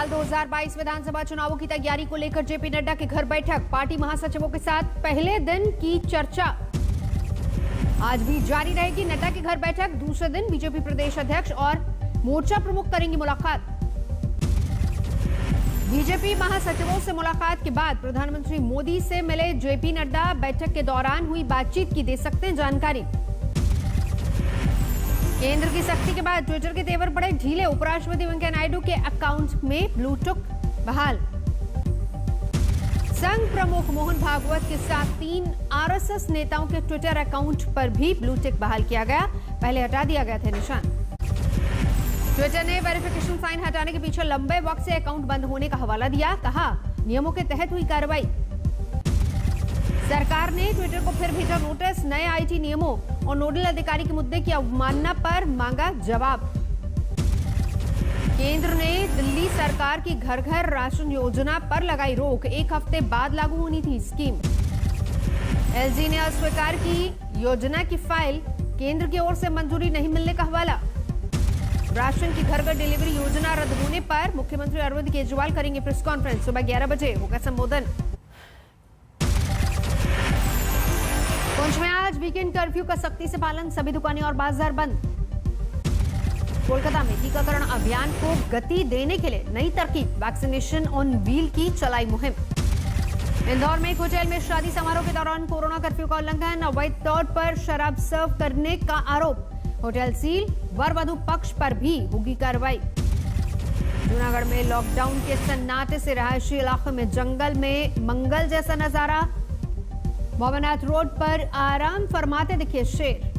साल 2022 विधानसभा चुनावों की तैयारी को लेकर जेपी नड्डा के घर बैठक, पार्टी महासचिवों के साथ पहले दिन की चर्चा आज भी जारी रहेगी। नड्डा के घर बैठक, दूसरे दिन बीजेपी प्रदेश अध्यक्ष और मोर्चा प्रमुख करेंगे मुलाकात। बीजेपी महासचिवों से मुलाकात के बाद प्रधानमंत्री मोदी से मिले जेपी नड्डा, बैठक के दौरान हुई बातचीत की दे सकते हैं जानकारी। केंद्र की सख्ती के बाद ट्विटर के तेवर पड़े ढीले, उपराष्ट्रपति वेंकैया नायडू के अकाउंट में ब्लू टिक बहाल। संघ प्रमुख मोहन भागवत के साथ 3 आरएसएस नेताओं के ट्विटर अकाउंट पर भी ब्लू टिक बहाल किया गया, पहले हटा दिया गया था निशान। ट्विटर ने वेरिफिकेशन साइन हटाने के पीछे लंबे वक्त से अकाउंट बंद होने का हवाला दिया, कहा नियमों के तहत हुई कार्रवाई। सरकार ने ट्विटर को फिर भेजा नोटिस, नए आईटी नियमों और नोडल अधिकारी के मुद्दे की अवमानना पर मांगा जवाब। केंद्र ने दिल्ली सरकार की घर घर राशन योजना पर लगाई रोक, 1 हफ्ते बाद लागू होनी थी स्कीम। एलजी ने अस्वीकार की योजना की फाइल, केंद्र की ओर से मंजूरी नहीं मिलने का हवाला। राशन की घर घर डिलीवरी योजना रद्द होने पर मुख्यमंत्री अरविंद केजरीवाल करेंगे प्रेस कॉन्फ्रेंस, सुबह 11 बजे होगा संबोधन। पुंछ में आज वीकेंड कर्फ्यू का सख्ती से पालन, सभी दुकानें और बाजार बंद। कोलकाता में टीकाकरण अभियान को गति देने के लिए नई तरकीब, वैक्सीनेशन ऑन व्हील की चलाई मुहिम। इंदौर में एक होटल में शादी समारोह के दौरान कोरोना कर्फ्यू का उल्लंघन, अवैध तौर पर शराब सर्व करने का आरोप, होटल सील, वर वधू पक्ष पर भी होगी कार्रवाई। जूनागढ़ में लॉकडाउन के सन्नाटे से रहायशी इलाके में जंगल में मंगल जैसा नजारा, भवनाथ रोड पर आराम फरमाते दिखे शेर।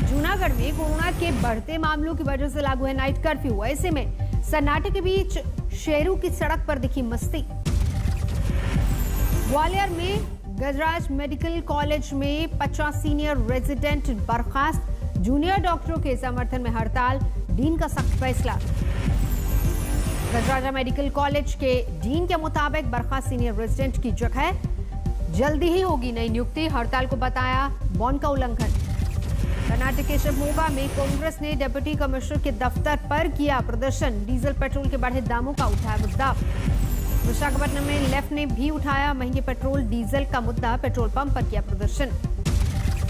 जूनागढ़ में कोरोना के बढ़ते मामलों की वजह से लागू है नाइट कर्फ्यू, ऐसे में सन्नाटे के बीच शेरों की सड़क पर दिखी मस्ती। ग्वालियर में गजराज मेडिकल कॉलेज में 50 सीनियर रेजिडेंट बर्खास्त, जूनियर डॉक्टरों के समर्थन में हड़ताल, डीन का सख्त फैसला। गजराजा मेडिकल कॉलेज के डीन के मुताबिक बर्खास्त सीनियर रेजिडेंट की जगह जल्दी ही होगी नई नियुक्ति, हड़ताल को बताया बॉन्ड का उल्लंघन। कर्नाटक के शिवमोगा में कांग्रेस ने डिप्टी कमिश्नर के दफ्तर पर किया प्रदर्शन, डीजल पेट्रोल के बढ़े दामों का उठाया मुद्दा। विशाखापट्टनम में लेफ्ट ने भी उठाया महंगे पेट्रोल डीजल का मुद्दा, पेट्रोल पंप पर किया प्रदर्शन।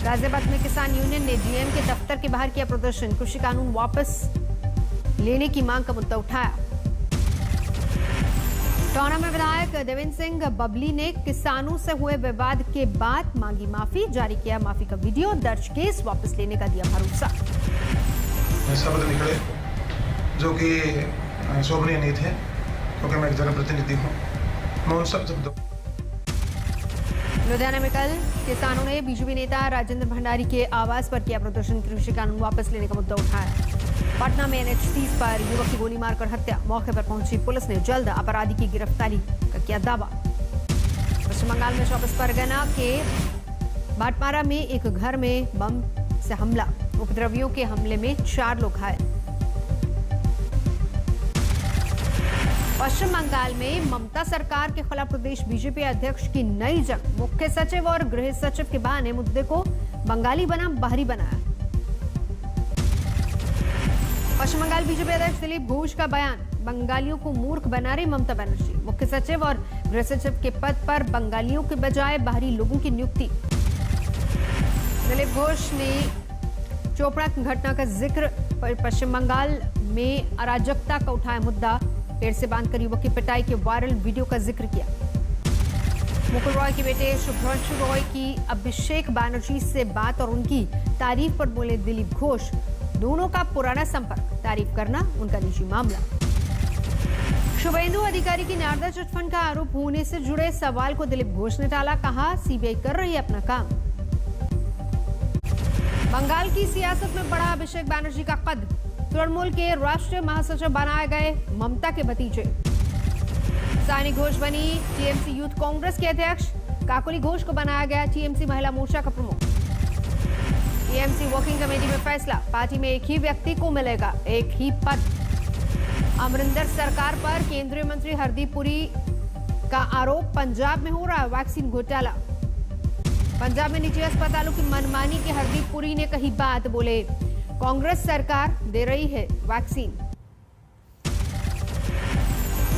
गाजियाबाद में किसान यूनियन ने डीएम के दफ्तर के बाहर किया प्रदर्शन, कृषि कानून वापस लेने की मांग का मुद्दा उठाया। टोना में विधायक देवेंद्र सिंह बबली ने किसानों से हुए विवाद के बाद मांगी माफी, जारी किया माफी का वीडियो, दर्ज केस वापस लेने का दिया भरोसा। शब्द निकले जो कि शोभनीय नहीं थे, क्योंकि मैं एक जनप्रतिनिधि हूँ। मैं उन सब शब्दों लुधियाना में कल किसानों ने बीजेपी नेता राजेंद्र भंडारी के आवास पर किया प्रदर्शन, कृषि कानून वापस लेने का मुद्दा उठाया। पटना में NH 30 पर युवक की गोली मारकर हत्या, मौके पर पहुंची पुलिस ने जल्द अपराधी की गिरफ्तारी का किया दावा। पश्चिम बंगाल में 24 परगना के बाटमारा में एक घर में बम से हमला, उपद्रवियों के हमले में 4 लोग घायल। पश्चिम बंगाल में ममता सरकार के खिलाफ प्रदेश बीजेपी अध्यक्ष की नई जंग, मुख्य सचिव और गृह सचिव के बहाने मुद्दे को बंगाली बनाम बाहरी बनाया। पश्चिम बंगाल बीजेपी अध्यक्ष दिलीप घोष का बयान, बंगालियों को मूर्ख बना रही ममता बनर्जी, मुख्य सचिव और गृह सचिव के पद पर बंगालियों के बजाय बाहरी लोगों की नियुक्ति। दिलीप घोष ने चोपड़ा घटना का जिक्र, पश्चिम बंगाल में अराजकता का उठाया मुद्दा, पेड़ से बांधकर युवक की पिटाई के वायरल वीडियो का जिक्र किया। मुकुल रॉय के बेटे शुभ्रांशु रॉय की अभिषेक बैनर्जी से बात और उनकी तारीफ पर बोले दिलीप घोष, दोनों का पुराना संपर्क, तारीफ करना उनका निजी मामला। शुभेंदु अधिकारी की नारदा चिटफंड का आरोप होने से जुड़े सवाल को दिलीप घोष ने टाला, कहा सीबीआई कर रही है अपना काम। बंगाल की सियासत में बड़ा अभिषेक बैनर्जी का कद, तृणमूल के राष्ट्रीय महासचिव बनाए गए ममता के भतीजे। साइनी घोष बनी टीएमसी यूथ कांग्रेस के अध्यक्ष, काकोली घोष को बनाया गया टीएमसी महिला मोर्चा का प्रमुख। टीएमसी वर्किंग कमेटी में फैसला, पार्टी में एक ही व्यक्ति को मिलेगा एक ही पद। अमरिंदर सरकार पर केंद्रीय मंत्री हरदीप पुरी का आरोप, पंजाब में हो रहा है वैक्सीन घोटाला। पंजाब में निजी अस्पतालों की मनमानी की हरदीप पुरी ने कही बात, बोले कांग्रेस सरकार दे रही है वैक्सीन।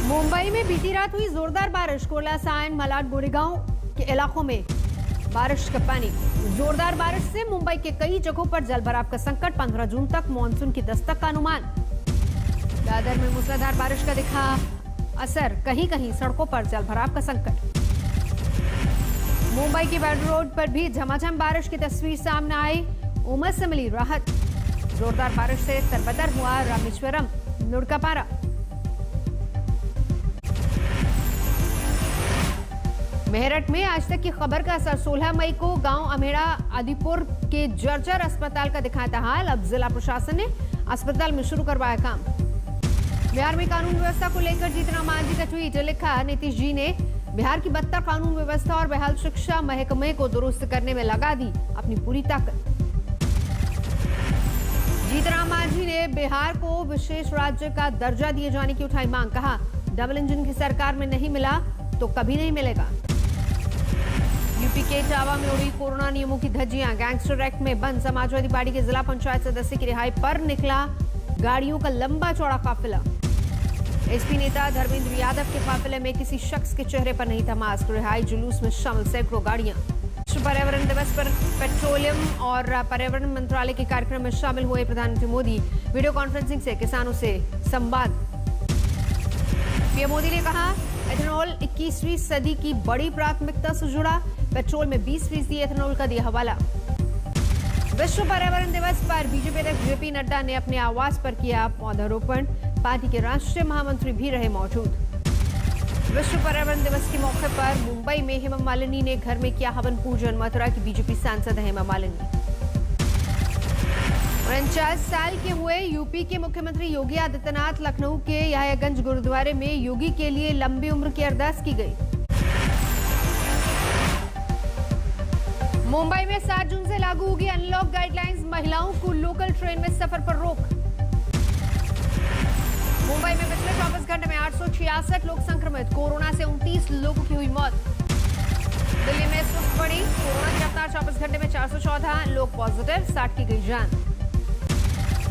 मुंबई में बीती रात हुई जोरदार बारिश। कोला साइन, मलाड, गोरेगांव के इलाकों में बारिश का पानी। जोरदार बारिश से मुंबई के कई जगहों पर जलभराव का संकट। 15 जून तक मानसून की दस्तक का अनुमान। दादर में मूसलाधार बारिश का दिखा असर। कहीं कहीं सड़कों पर जलभराव का संकट। मुंबई की वेड रोड पर भी झमाझम बारिश की तस्वीर सामने आई। उमस से मिली राहत। जोरदार बारिश से तरबतर हुआ रामेश्वरम, नुड़कापारा। मेरठ में आज तक की खबर का असर। 16 मई को गांव अमेड़ा आदिपुर के जर्जर अस्पताल का दिखाया था हाल। अब जिला प्रशासन ने अस्पताल में शुरू करवाया काम। बिहार में कानून व्यवस्था को लेकर जीतन राम मांझी का ट्वीट लिखा। नीतीश जी ने बिहार की बदतर कानून व्यवस्था और बहाल शिक्षा महकमे को दुरुस्त करने में लगा दी अपनी पूरी ताकत। जीतन राम मांझी ने बिहार को विशेष राज्य का दर्जा दिए जाने की उठाई मांग। कहा, डबल इंजन की सरकार में नहीं मिला तो कभी नहीं मिलेगा। यूपी के इटावा में उड़ी कोरोना नियमों की धज्जियां। गैंगस्टर एक्ट में बंद समाजवादी पार्टी के जिला पंचायत सदस्य की रिहाई पर निकला गाड़ियों का लंबा चौड़ा काफिला। एसपी नेता धर्मेंद्र यादव के काफिले में किसी शख्स के चेहरे पर नहीं था मास्क। रिहाई जुलूस में शामिल सैकड़ों गाड़ियां। विश्व पर्यावरण दिवस पर पेट्रोलियम और पर्यावरण मंत्रालय के कार्यक्रम में शामिल हुए प्रधानमंत्री मोदी। वीडियो कॉन्फ्रेंसिंग से किसानों से संवाद। पीएम मोदी ने कहा, एथेनॉल 21वीं सदी की बड़ी प्राथमिकता से जुड़ा। पेट्रोल में 20% एथेनॉल का दिया हवाला। विश्व पर्यावरण दिवस पर बीजेपी अध्यक्ष जेपी नड्डा ने अपने आवास पर किया पौधारोपण। पार्टी के राष्ट्रीय महामंत्री भी रहे मौजूद। विश्व पर्यावरण दिवस के मौके पर मुंबई में हेमा मालिनी ने घर में किया हवन पूजन। मथुरा की बीजेपी सांसद हेमा मालिनी। 49 साल के हुए यूपी के मुख्यमंत्री योगी आदित्यनाथ। लखनऊ के याहियागंज गुरुद्वारे में योगी के लिए लंबी उम्र की अरदास की गई। मुंबई में 7 जून से लागू होगी अनलॉक गाइडलाइंस। महिलाओं को लोकल ट्रेन में सफर पर रोक। मुंबई में पिछले 24 घंटे में 866 लोग संक्रमित। कोरोना से 29 लोगों की हुई मौत। दिल्ली में सुस्त बढ़ी कोरोना की रफ्तार। 24 घंटे में 414 लोग पॉजिटिव, 60 की गई जान।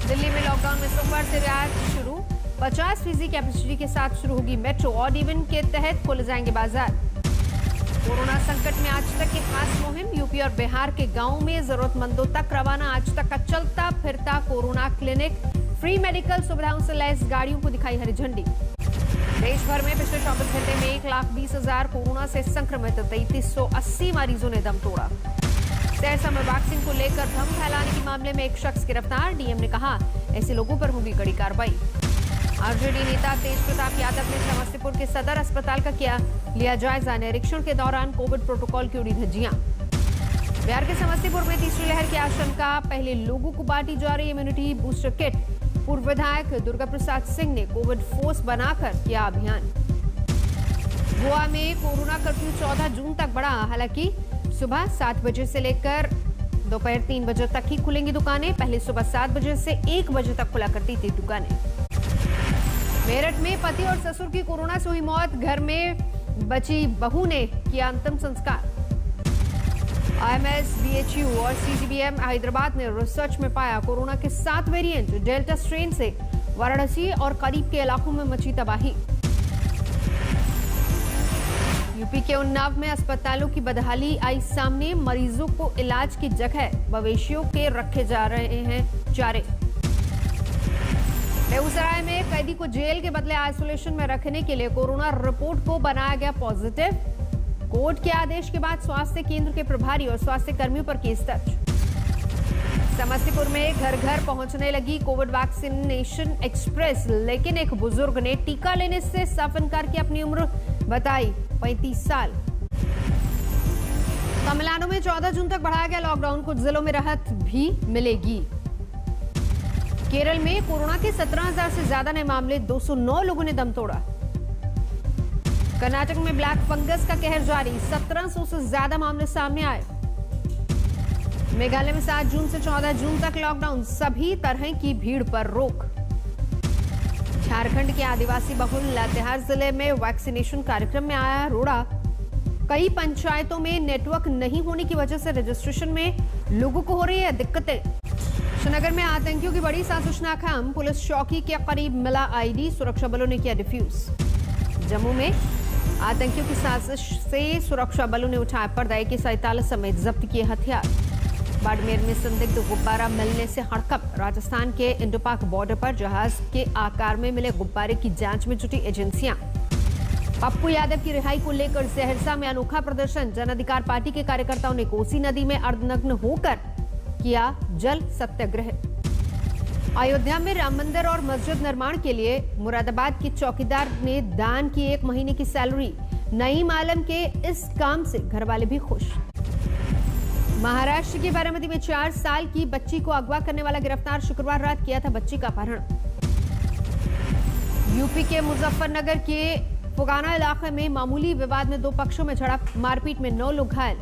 दिल्ली में लॉकडाउन में सोमवार से रियायत शुरू। 50% कैपेसिटी के साथ शुरू होगी मेट्रो। ऑड इवन के तहत खोले जाएंगे बाजार। कोरोना संकट में आज तक की खास मुहिम। यूपी और बिहार के गांवों में जरूरतमंदों तक रवाना। आज तक का चलता फिरता कोरोना क्लिनिक। फ्री मेडिकल सुविधाओं से लैस गाड़ियों को दिखाई हरी झंडी। देश भर में पिछले 24 घंटे में 1,20,000 कोरोना से संक्रमित। 3380 मरीजों ने दम तोड़ा। सहरसा में वैक्सीन को लेकर भ्रम फैलाने के मामले में एक शख्स गिरफ्तार। डीएम ने कहा, ऐसे लोगों पर होगी कड़ी कार्रवाई। आरजेडी नेता तेज प्रताप यादव ने समस्तीपुर के सदर अस्पताल का लिया जायजा। निरीक्षण के दौरान कोविड प्रोटोकॉल की उड़ी धज्जियां। बिहार के समस्तीपुर में तीसरी लहर की आशंका। पहले लोगों को बांटी जा रही इम्यूनिटी बूस्टर किट। पूर्व विधायक दुर्गा प्रसाद सिंह ने कोविड फोर्स बनाकर किया अभियान। गोवा में कोरोना कर्फ्यू 14 जून तक बढ़ा। हालांकि सुबह 7 बजे से लेकर दोपहर 3 बजे तक ही खुलेंगी दुकानें। पहले सुबह 7 बजे से 1 बजे तक खुला करती थी दुकानें। मेरठ में पति और ससुर की कोरोना से हुई मौत। घर में बची बहू ने किया अंतिम संस्कार। आईएमएस, बीएचयू और सीजीबीएम हैदराबाद ने रिसर्च में पाया कोरोना के 7 वेरिएंट। डेल्टा स्ट्रेन से वाराणसी और करीब के इलाकों में मची तबाही। यूपी के उन्नाव में अस्पतालों की बदहाली आई सामने। मरीजों को इलाज की जगह मवेशियों के रखे जा रहे हैं चारे। बेगूसराय में कैदी को जेल के बदले आइसोलेशन में रखने के लिए कोरोना रिपोर्ट को बनाया गया पॉजिटिव। कोर्ट के आदेश के बाद स्वास्थ्य केंद्र के प्रभारी और स्वास्थ्य कर्मियों पर केस दर्ज। समस्तीपुर में घर घर पहुंचने लगी कोविड वैक्सीनेशन एक्सप्रेस। लेकिन एक बुजुर्ग ने टीका लेने से साफ इनकार किया। अपनी उम्र बताई 35 साल। तमिलनाडु में 14 जून तक बढ़ाया गया लॉकडाउन। कुछ जिलों में राहत भी मिलेगी। केरल में कोरोना के 17,000 से ज्यादा नए मामले। 209 लोगों ने दम तोड़ा। कर्नाटक में ब्लैक फंगस का कहर जारी। 1700 से ज्यादा मामले सामने आए। मेघालय में 7 जून से 14 जून तक लॉकडाउन। सभी तरह की भीड़ पर रोक। झारखंड के आदिवासी बहुल लातेहार जिले में वैक्सीनेशन कार्यक्रम में आया रोड़ा। कई पंचायतों में नेटवर्क नहीं होने की वजह से रजिस्ट्रेशन में लोगों को हो रही है दिक्कतें। श्रीनगर में आतंकियों की बड़ी साजिश नाकाम। पुलिस चौकी के करीब मिला आईडी। सुरक्षा बलों ने किया डिफ्यूज। जम्मू में आतंकियों की साजिश से सुरक्षा बलों ने उठाए पर्दा के 47 समेत जब्त किए हथियार। बाड़मेर में संदिग्ध गुब्बारा मिलने से हड़कंप। राजस्थान के इंडो-पाक बॉर्डर पर जहाज के आकार में मिले गुब्बारे की जांच में जुटी एजेंसियां। पप्पू यादव की रिहाई को लेकर सहरसा में अनोखा प्रदर्शन। जन अधिकार पार्टी के कार्यकर्ताओं ने कोसी नदी में अर्धनग्न होकर किया जल सत्याग्रह। अयोध्या में राम मंदिर और मस्जिद निर्माण के लिए मुरादाबाद के चौकीदार ने दान की 1 महीने की सैलरी। नईम आलम के इस काम से घरवाले भी खुश। महाराष्ट्र की बारामती में 4 साल की बच्ची को अगवा करने वाला गिरफ्तार। शुक्रवार रात किया था बच्ची का अपहरण। यूपी के मुजफ्फरनगर के फुगाना इलाके में मामूली विवाद में 2 पक्षों में झड़प। मारपीट में 9 लोग घायल।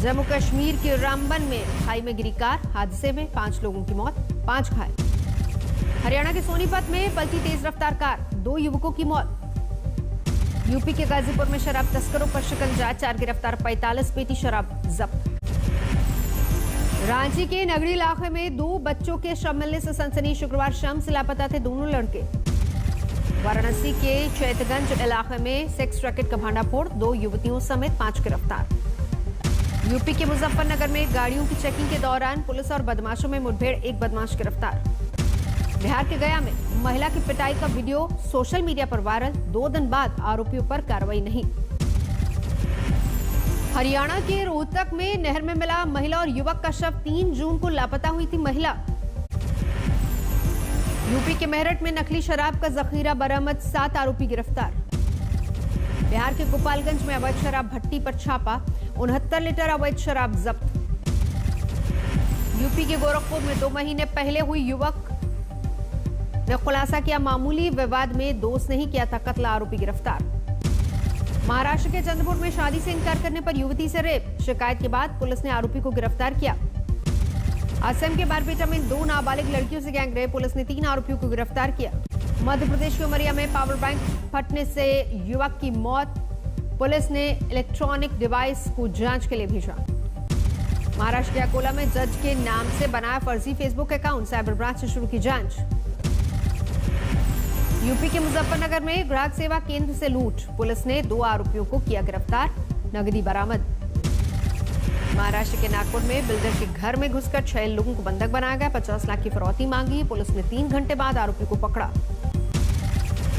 जम्मू कश्मीर के रामबन में खाई में गिरी कार। हादसे में 5 लोगों की मौत, 5 घायल। हरियाणा के सोनीपत में पलटी तेज रफ्तार कार, 2 युवकों की मौत। यूपी के गाजीपुर में शराब तस्करों पर शिकंजा, 4 गिरफ्तार, 45 पेटी शराब जब्त। रांची के नगरी इलाके में 2 बच्चों के शव मिलने से सनसनी। शुक्रवार शाम से लापता थे दोनों लड़के। वाराणसी के चैतगंज इलाके में सेक्स रैकेट का भांडाफोड़, 2 युवतियों समेत 5 गिरफ्तार। यूपी के मुजफ्फरनगर में गाड़ियों की चेकिंग के दौरान पुलिस और बदमाशों में मुठभेड़, 1 बदमाश गिरफ्तार। बिहार के गया में महिला की पिटाई का वीडियो सोशल मीडिया पर वायरल, 2 दिन बाद आरोपियों पर कार्रवाई नहीं। हरियाणा के रोहतक में नहर में मिला महिला और युवक का शव। 3 जून को लापता हुई थी महिला। यूपी के मेरठ में नकली शराब का जखीरा बरामद, 7 आरोपी गिरफ्तार। बिहार के गोपालगंज में अवैध शराब भट्टी पर छापा, 69 लीटर अवैध शराब जब्त। यूपी के गोरखपुर में 2 महीने पहले हुई युवक ने खुलासा किया, मामूली विवाद में दोस्त नहीं किया था कत्ल, आरोपी गिरफ्तार। महाराष्ट्र के चंद्रपुर में शादी से इनकार करने पर युवती से रेप, शिकायत के बाद पुलिस ने आरोपी को गिरफ्तार किया। असम के बारपेटा में 2 नाबालिग लड़कियों से गैंगरेप, पुलिस ने 3 आरोपियों को गिरफ्तार किया। मध्य प्रदेश के उमरिया में पावर बैंक फटने से युवक की मौत, पुलिस ने इलेक्ट्रॉनिक डिवाइस को जांच के लिए भेजा। महाराष्ट्र के अकोला में जज के नाम से बनाया फर्जी फेसबुक अकाउंट, साइबर ब्रांच ने शुरू की जांच। यूपी के मुजफ्फरनगर में ग्राहक सेवा केंद्र से लूट, पुलिस ने 2 आरोपियों को किया गिरफ्तार, नगदी बरामद। महाराष्ट्र के नागपुर में बिल्डर के घर में घुसकर 6 लोगों को बंधक बनाया गया, 50 लाख की फिरौती मांगी, पुलिस ने 3 घंटे बाद आरोपी को पकड़ा।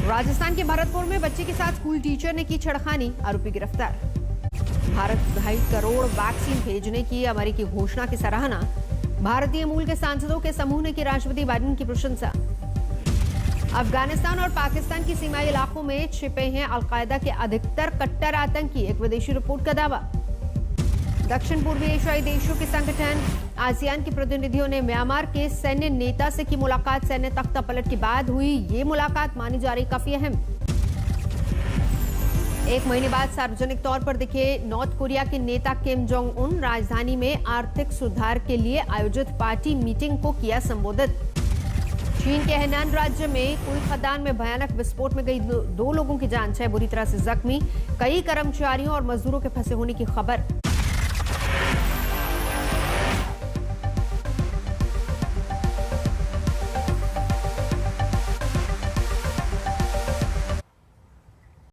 राजस्थान के भरतपुर में बच्चे के साथ स्कूल टीचर ने की छेड़खानी, आरोपी गिरफ्तार। भारत 2.5 करोड़ वैक्सीन भेजने की अमेरिकी घोषणा की सराहना, भारतीय मूल के सांसदों के समूह ने की राष्ट्रपति बाइडेन की प्रशंसा। अफगानिस्तान और पाकिस्तान की सीमाई इलाकों में छिपे हैं अलकायदा के अधिकतर कट्टर आतंकी, एक विदेशी रिपोर्ट का दावा। दक्षिण पूर्वी एशियाई देशों के संगठन आसियान के प्रतिनिधियों ने म्यांमार के सैन्य नेता से की मुलाकात, सैन्य तख्ता पलट के बाद हुई ये मुलाकात मानी जा रही काफी अहम। 1 महीने बाद सार्वजनिक तौर पर दिखे नॉर्थ कोरिया के नेता किम जोंग उन, राजधानी में आर्थिक सुधार के लिए आयोजित पार्टी मीटिंग को किया संबोधित। चीन के हेनान राज्य में कोई खदान में भयानक विस्फोट में गई 2 लोगों की जान, 6 बुरी तरह से जख्मी, कई कर्मचारियों और मजदूरों के फंसे होने की खबर।